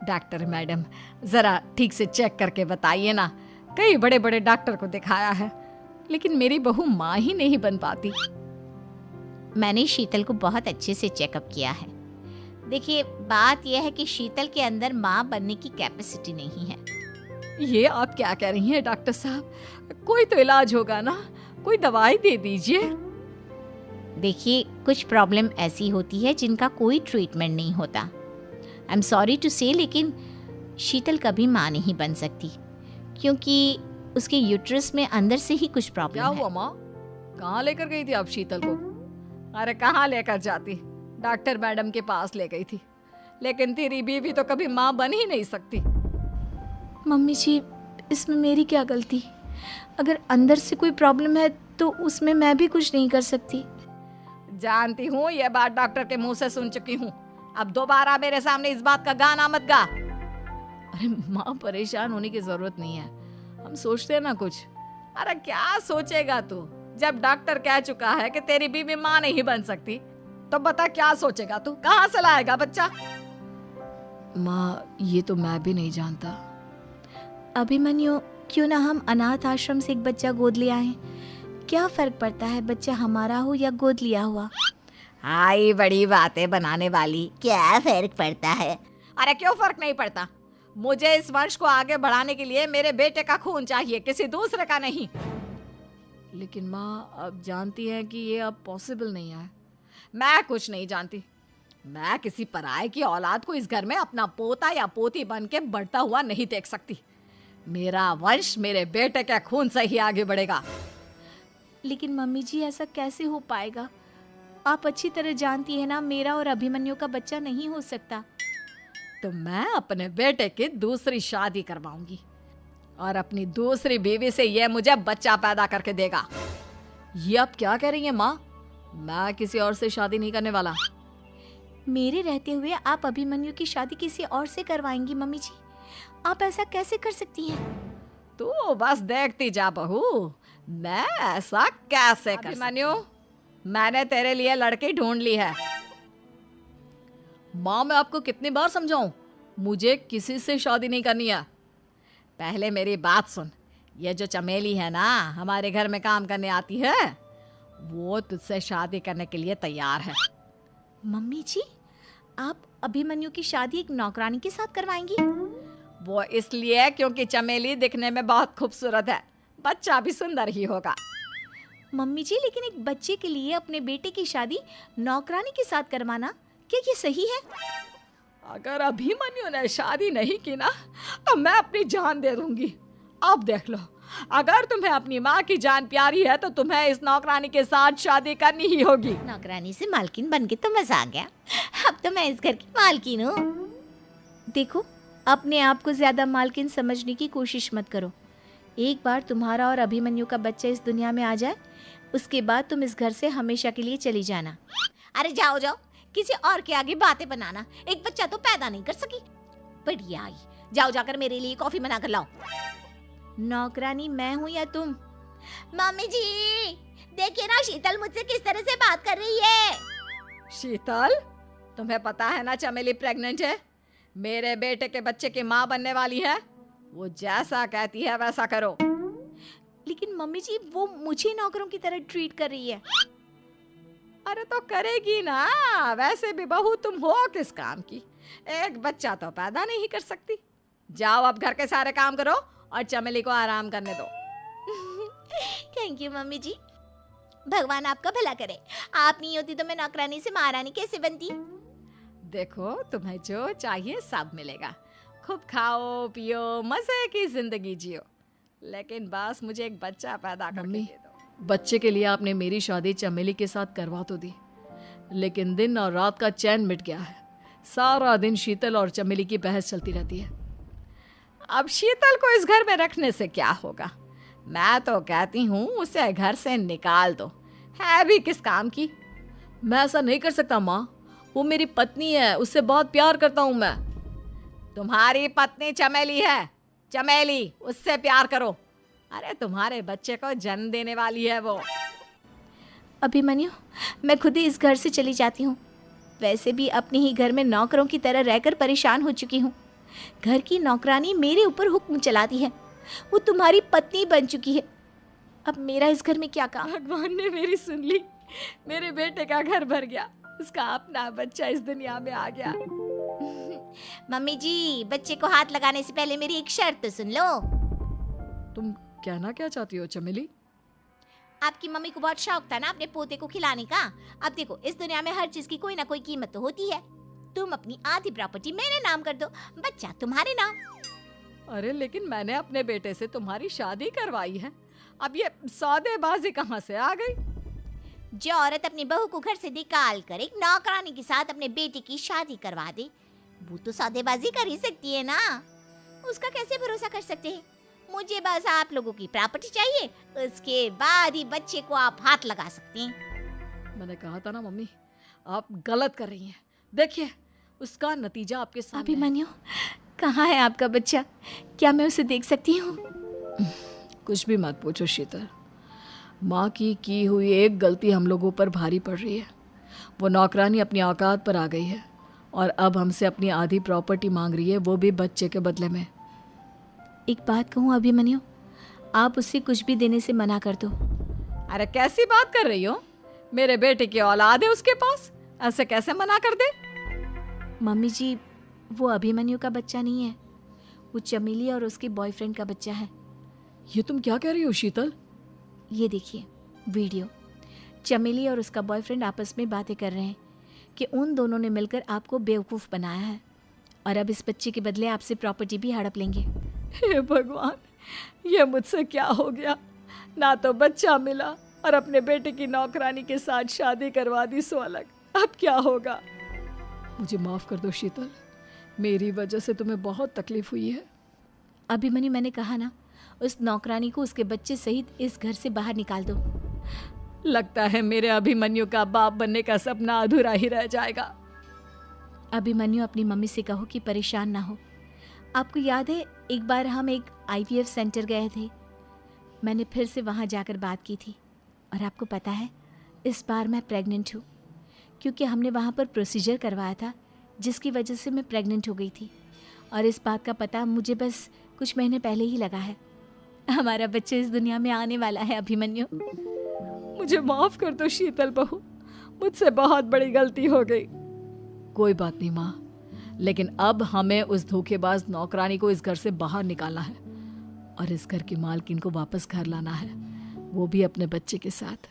Doctor madam, ज़रा ठीक से चेक करके बताइए ना। कई बड़े बड़े डॉक्टर को दिखाया है, लेकिन मेरी बहू माँ ही नहीं बन पाती। मैंने शीतल को बहुत अच्छे से चेकअप किया है। देखिए, बात यह है कि शीतल के अंदर माँ बनने की कैपेसिटी नहीं है। ये आप क्या कह रही हैं डॉक्टर साहब? कोई तो इलाज होगा ना, कोई दवाई दे दीजिए। देखिए, कुछ प्रॉब्लम ऐसी होती है जिनका कोई ट्रीटमेंट नहीं होता। आई एम सॉरी टू से, लेकिन शीतल कभी माँ नहीं बन सकती, क्योंकि उसके यूट्रस में अंदर से ही कुछ क्या प्रॉब्लम है। हुआ माँ? कहाँ लेकर गई थी आप शीतल को? अरे कहाँ लेकर जाती, डॉक्टर मैडम के पास ले गई थी। लेकिन तेरी बीवी तो कभी माँ बन ही नहीं सकती। मम्मी जी, इसमें मेरी क्या गलती? अगर अंदर से कोई प्रॉब्लम है तो उसमें मैं भी कुछ नहीं कर सकती। जानती हूँ, ये बात डॉक्टर के मुंह से सुन चुकी हूँ। अब दोबारा मेरे सामने इस बात का गाना मत गा। अरे माँ, परेशान होने की जरूरत नहीं है, हम सोचते हैं ना कुछ। अरे क्या सोचेगा तू? जब डॉक्टर कह चुका है कि तेरी बीवी माँ नहीं बन सकती, तो बता क्या सोचेगा तू? कहाँ से लाएगा बच्चा? माँ, ये तो मैं भी नहीं जानता। अभिमन्यु, क्यों ना हम अनाथ आश्रम से एक बच्चा गोद ले आए? क्या फर्क पड़ता है बच्चा हमारा हो या गोद लिया हुआ? आई बड़ी बातें बनाने वाली, क्या फर्क पड़ता है? अरे क्यों फर्क नहीं पड़ता? मुझे इस वंश को आगे बढ़ाने के लिए मेरे बेटे का खून चाहिए, किसी दूसरे का नहीं। लेकिन माँ, आप जानती हैं कि ये अब पॉसिबल नहीं है। मैं कुछ नहीं जानती। मैं किसी पराये की औलाद को इस घर में अपना पोता या पोती बन के बढ़ता हुआ नहीं देख सकती। मेरा वंश मेरे बेटे के खून से ही आगे बढ़ेगा। लेकिन मम्मी जी, ऐसा कैसे हो पाएगा? आप अच्छी तरह जानती है ना, मेरा और अभिमन्यु का बच्चा नहीं हो सकता। तो मैं अपने बेटे की दूसरी शादी करवाऊंगी और अपनी दूसरी बीवी से ये मुझे बच्चा पैदा करके देगा। ये आप क्या कह रही हैं माँ? मैं किसी और से शादी नहीं करने वाला। मेरे रहते हुए आप अभिमन्यु की शादी किसी और से करवाएंगी? मम्मी जी, आप ऐसा कैसे कर सकती हैं? तू बस देखती जा बहू, मैं ऐसा कैसे कर। अभिमन्यु, मैंने तेरे लिए लड़की ढूंढ ली है। माँ, मैं आपको कितनी बार समझाऊं, मुझे किसी से शादी नहीं करनी है। पहले मेरी बात सुन। ये जो चमेली है ना, हमारे घर में काम करने आती है, वो तुझसे शादी करने के लिए तैयार है। मम्मी जी, आप अभिमन्यु की शादी एक नौकरानी के साथ करवाएंगी? वो इसलिए क्योंकि चमेली दिखने में बहुत खूबसूरत है, बच्चा भी सुंदर ही होगा। मम्मी जी, लेकिन एक बच्चे के लिए अपने बेटे की शादी नौकरानी के साथ करवाना, क्या ये सही है? अगर अभिमन्यु ने शादी नहीं की ना, तो मैं अपनी जान दे दूंगी। अब देख लो, अगर तुम्हें अपनी माँ की जान प्यारी है तो तुम्हें इस नौकरानी के साथ शादी करनी ही होगी। नौकरानी से मालकिन बन के तो मजा आ गया। अब तो मैं इस घर की मालकिन हूँ। देखो, अपने आप को ज्यादा मालकिन समझने की कोशिश मत करो। एक बार तुम्हारा और अभिमन्यु का बच्चा इस दुनिया में आ जाए, उसके बाद तुम इस घर से हमेशा के लिए चली जाना। अरे जाओ जाओ, किसी और के आगे बातें बनाना। एक बच्चा तो पैदा नहीं कर सकी, बढ़िया आई। जाओ जाकर मेरे लिए कॉफी बना कर लाओ। नौकरानी मैं हूँ या तुम? मम्मी जी, देखिए ना शीतल मुझसे किस तरह से बात कर रही है। शीतल, तुम्हें पता है ना चमेली प्रेग्नेंट है, मेरे बेटे के बच्चे की माँ बनने वाली है। वो जैसा कहती है वैसा करो। लेकिन मम्मी जी, वो मुझे नौकरों की तरह ट्रीट कर रही है। अरे तो करेगी ना, वैसे भी बहू तुम हो किस काम की? एक बच्चा तो पैदा नहीं कर सकती। जाओ अब घर के सारे काम करो और चमेली को आराम करने दो। थैंक यू मम्मी जी, भगवान आपका भला करे। आप नहीं होती तो मैं नौकरानी से महारानी कैसे बनती? देखो, तुम्हें जो चाहिए सब मिलेगा। खूब खाओ पियो, मजे की जिंदगी जियो, लेकिन बस मुझे एक बच्चा पैदा करके दे दो। बच्चे के लिए आपने मेरी शादी चमेली के साथ करवा तो दी, लेकिन दिन और रात का चैन मिट गया है। सारा दिन शीतल और चमेली की बहस चलती रहती है। अब शीतल को इस घर में रखने से क्या होगा? मैं तो कहती हूँ उसे घर से निकाल दो, है भी किस काम की। मैं ऐसा नहीं कर सकता माँ, वो मेरी पत्नी है, उससे बहुत प्यार करता हूँ मैं। तुम्हारी पत्नी चमेली है, चमेली, उससे प्यार करो। अरे तुम्हारे बच्चे को जन्म देने वाली है वो। अभिमन्यु, मैं खुद ही इस घर से चली जाती हूँ। वैसे भी अपने ही घर में नौकरों की तरह रहकर परेशान हो चुकी हूँ। घर की नौकरानी मेरे ऊपर हुक्म चलाती है। वो तुम्हारी पत्नी बन चुकी है। अब मेरा इस घर में क्या काम? भगवान ने मेरी सुन ली। मेरे बेटे का घर भर गया, उसका अपना बच्चा इस दुनिया में आ गया। मम्मी जी, बच्चे को हाथ लगाने से पहले मेरी एक शर्त तो सुन लो। तुम कहना क्या चाहती हो चमेली? आपकी मम्मी को बहुत शौक था ना अपने पोते को खिलाने का। अब देखो, इस दुनिया में हर चीज की कोई ना कोई कीमत तो होती है। तुम अपनी आधी प्रॉपर्टी मेरे नाम कर दो, बच्चा तुम्हारे नाम। अरे लेकिन मैंने अपने बेटे से तुम्हारी शादी करवाई है, अब ये सौदेबाजी कहाँ से आ गई? जो औरत अपनी बहू को घर से निकाल कर एक नौकरानी के साथ अपने बेटे की शादी करवा दे, वो तो सौदेबाजी कर ही सकती है ना। उसका कैसे भरोसा कर सकते हैं? मुझे बस आप लोगों की प्रॉपर्टी चाहिए, उसके बाद ही बच्चे को आप हाथ लगा सकते हैं। मैंने कहा था ना मम्मी, आप गलत कर रही हैं। देखिए उसका नतीजा आपके सामने है। अभिमन्यु, कहाँ है आपका बच्चा? क्या मैं उसे देख सकती हूँ? कुछ भी मत पूछो शीतल, माँ की हुई एक गलती हम लोगों पर भारी पड़ रही है। वो नौकरानी अपनी औकात पर आ गई है और अब हमसे अपनी आधी प्रॉपर्टी मांग रही है, वो भी बच्चे के बदले में। एक बात कहूँ अभिमन्यु, आप उससे कुछ भी देने से मना कर दो। अरे कैसी बात कर रही हो? मेरे बेटे की औलाद है उसके पास, ऐसे कैसे मना कर दे? मम्मी जी, वो अभिमन्यु का बच्चा नहीं है, वो चमेली और उसके बॉयफ्रेंड का बच्चा है। ये तुम क्या कह रही हो शीतल? ये देखिए वीडियो। चमेली और उसका बॉयफ्रेंड आपस में बातें कर रहे हैं कि उन दोनों ने मिलकर आपको बेवकूफ़ बनाया है और अब इस बच्चे के बदले आपसे प्रॉपर्टी भी हड़प लेंगे। हे भगवान, ये मुझसे क्या हो गया? ना तो बच्चा मिला और अपने बेटे की नौकरानी के साथ शादी करवा दी सो अलग। अब क्या होगा? मुझे माफ़ कर दो शीतल, मेरी वजह से तुम्हें बहुत तकलीफ हुई है। अभिमन्यु, मैंने कहा ना, उस नौकरानी को उसके बच्चे सहित इस घर से बाहर निकाल दो। लगता है मेरे अभिमन्यु का बाप बनने का सपना अधूरा ही रह जाएगा। अभिमन्यु, अपनी मम्मी से कहो कि परेशान ना हो। आपको याद है एक बार हम एक IVF सेंटर गए थे, मैंने फिर से वहाँ जाकर बात की थी और आपको पता है इस बार मैं प्रेग्नेंट हूँ, क्योंकि हमने वहाँ पर प्रोसीजर करवाया था जिसकी वजह से मैं प्रेग्नेंट हो गई थी और इस बात का पता मुझे बस कुछ महीने पहले ही लगा है। हमारा बच्चा इस दुनिया में आने वाला है अभिमन्यु। मुझे माफ़ कर दो शीतल बहू, मुझसे बहुत बड़ी गलती हो गई। कोई बात नहीं माँ, लेकिन अब हमें उस धोखेबाज नौकरानी को इस घर से बाहर निकालना है और इस घर की मालकिन को वापस घर लाना है, वो भी अपने बच्चे के साथ।